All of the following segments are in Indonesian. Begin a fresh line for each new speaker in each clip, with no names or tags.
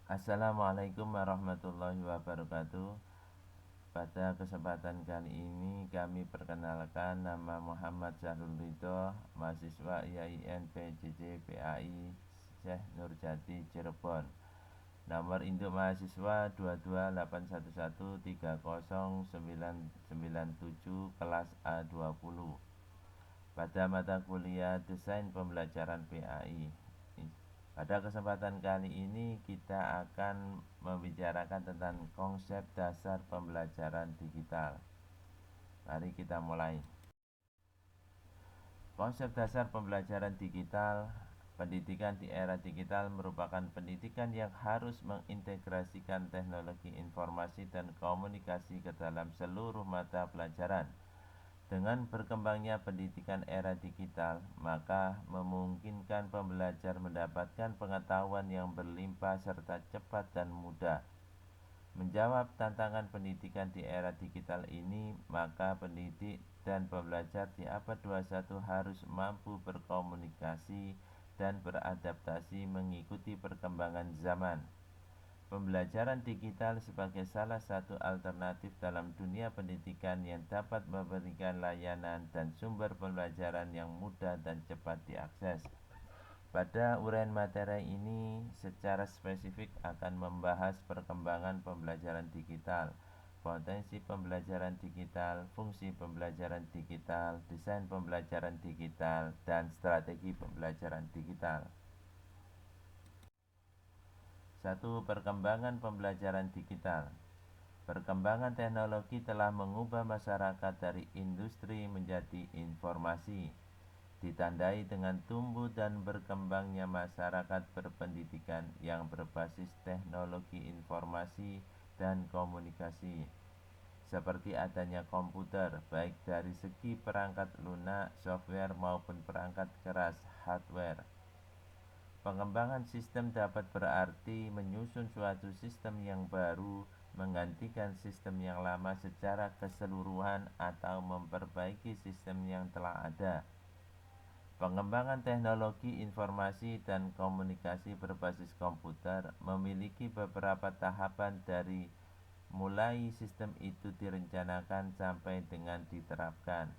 Assalamualaikum warahmatullahi wabarakatuh. Pada kesempatan kali ini kami perkenalkan nama Muhammad Syahrul Ridho, mahasiswa IAIN PJJ PAI Syekh Nurjati Cirebon. Nomor induk mahasiswa 22811309997 kelas A20. Pada mata kuliah Desain Pembelajaran PAI. Pada kesempatan kali ini kita akan membicarakan tentang konsep dasar pembelajaran digital. Mari kita mulai. Konsep dasar pembelajaran digital. Pendidikan di era digital merupakan pendidikan yang harus mengintegrasikan teknologi informasi dan komunikasi ke dalam seluruh mata pelajaran. Dengan berkembangnya pendidikan era digital, maka memungkinkan pembelajar mendapatkan pengetahuan yang berlimpah serta cepat dan mudah. Menjawab tantangan pendidikan di era digital ini, maka pendidik dan pembelajar di abad 21 harus mampu berkomunikasi dan beradaptasi mengikuti perkembangan zaman. Pembelajaran digital sebagai salah satu alternatif dalam dunia pendidikan yang dapat memberikan layanan dan sumber pembelajaran yang mudah dan cepat diakses. Pada uraian materi ini secara spesifik akan membahas perkembangan pembelajaran digital, potensi pembelajaran digital, fungsi pembelajaran digital, desain pembelajaran digital, dan strategi pembelajaran digital. 1. Perkembangan pembelajaran digital. Perkembangan teknologi telah mengubah masyarakat dari industri menjadi informasi, ditandai dengan tumbuh dan berkembangnya masyarakat berpendidikan yang berbasis teknologi informasi dan komunikasi, seperti adanya komputer, baik dari segi perangkat lunak, software maupun perangkat keras, hardware. Pengembangan sistem dapat berarti menyusun suatu sistem yang baru, menggantikan sistem yang lama secara keseluruhan, atau memperbaiki sistem yang telah ada. Pengembangan teknologi informasi dan komunikasi berbasis komputer memiliki beberapa tahapan dari mulai sistem itu direncanakan sampai dengan diterapkan,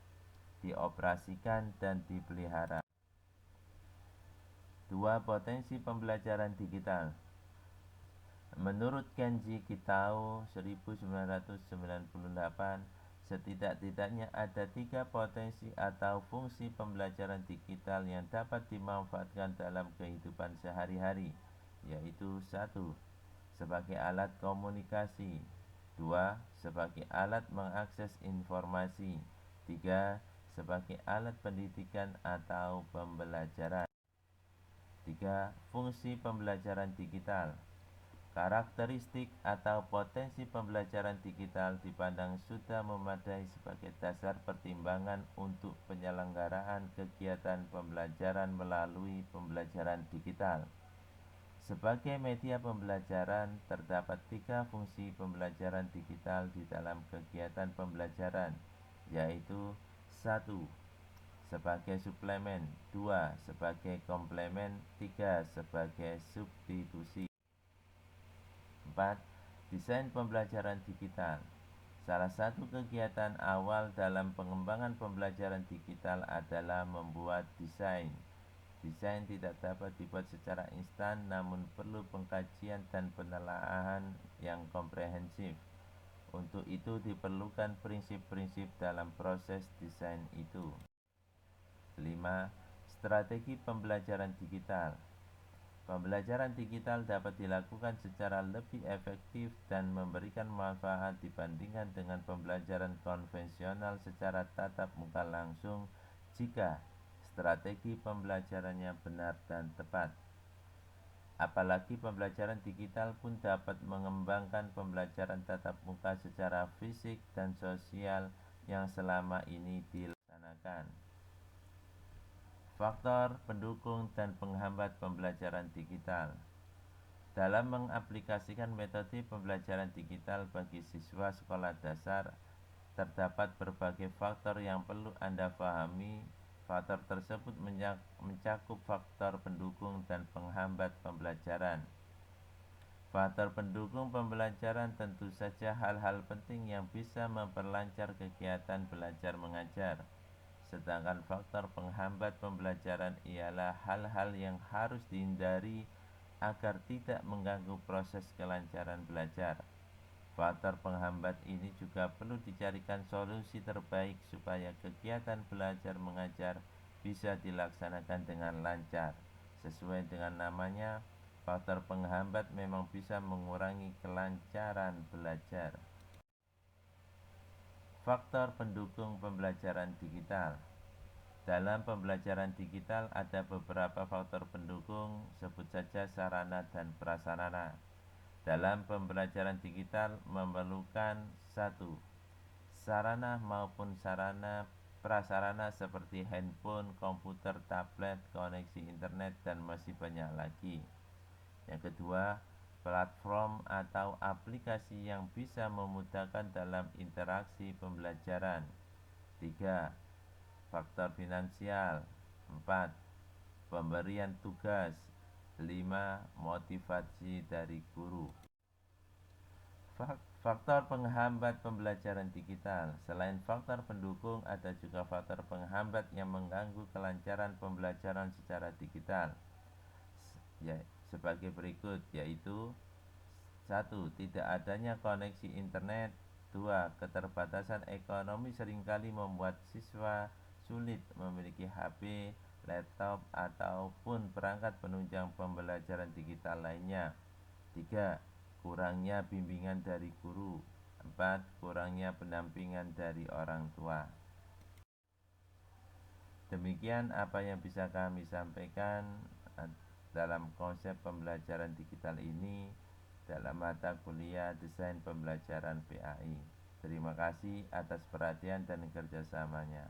dioperasikan, dan dipelihara. 2. Potensi pembelajaran digital. Menurut Kenji Kitao 1998, setidak-tidaknya ada 3 potensi atau fungsi pembelajaran digital yang dapat dimanfaatkan dalam kehidupan sehari-hari, yaitu 1. Sebagai alat komunikasi, 2. Sebagai alat mengakses informasi, 3. Sebagai alat pendidikan atau pembelajaran. 3. Fungsi pembelajaran digital. Karakteristik atau potensi pembelajaran digital dipandang sudah memadai sebagai dasar pertimbangan untuk penyelenggaraan kegiatan pembelajaran melalui pembelajaran digital. Sebagai media pembelajaran, terdapat 3 fungsi pembelajaran digital di dalam kegiatan pembelajaran, yaitu 1. Sebagai suplemen, 2. Sebagai komplemen, 3. Sebagai substitusi. 4. Desain pembelajaran digital. Salah satu kegiatan awal dalam pengembangan pembelajaran digital adalah membuat desain. Desain tidak dapat dibuat secara instan, namun perlu pengkajian dan penelaahan yang komprehensif. Untuk itu diperlukan prinsip-prinsip dalam proses desain itu. 5. Strategi pembelajaran digital. Pembelajaran digital dapat dilakukan secara lebih efektif dan memberikan manfaat dibandingkan dengan pembelajaran konvensional secara tatap muka langsung jika strategi pembelajarannya benar dan tepat. Apalagi pembelajaran digital pun dapat mengembangkan pembelajaran tatap muka secara fisik dan sosial yang selama ini dilaksanakan. Faktor pendukung dan penghambat pembelajaran digital. Dalam mengaplikasikan metode pembelajaran digital bagi siswa sekolah dasar, terdapat berbagai faktor yang perlu Anda pahami. Faktor tersebut mencakup faktor pendukung dan penghambat pembelajaran. Faktor pendukung pembelajaran tentu saja hal-hal penting yang bisa memperlancar kegiatan belajar mengajar. Sedangkan faktor penghambat pembelajaran ialah hal-hal yang harus dihindari agar tidak mengganggu proses kelancaran belajar. Faktor penghambat ini juga perlu dicarikan solusi terbaik supaya kegiatan belajar mengajar bisa dilaksanakan dengan lancar. Sesuai dengan namanya, faktor penghambat memang bisa mengurangi kelancaran belajar. Faktor pendukung pembelajaran digital. Dalam pembelajaran digital ada beberapa faktor pendukung, sebut saja sarana dan prasarana. Dalam pembelajaran digital memerlukan 1. Sarana maupun sarana prasarana seperti handphone, komputer, tablet, koneksi internet, dan masih banyak lagi. Yang kedua, platform atau aplikasi yang bisa memudahkan dalam interaksi pembelajaran. 3. Faktor finansial. 4. Pemberian tugas. 5. Motivasi dari guru. Faktor penghambat pembelajaran digital. Selain faktor pendukung, ada juga faktor penghambat yang mengganggu kelancaran pembelajaran secara digital. Sebagai berikut, yaitu 1. Tidak adanya koneksi internet. 2. Keterbatasan ekonomi seringkali membuat siswa sulit memiliki HP, laptop, ataupun perangkat penunjang pembelajaran digital lainnya. 3. Kurangnya bimbingan dari guru. 4. Kurangnya pendampingan dari orang tua. Demikian apa yang bisa kami sampaikan dalam konsep pembelajaran digital ini dalam mata kuliah Desain Pembelajaran PAI. Terima kasih atas perhatian dan kerjasamanya.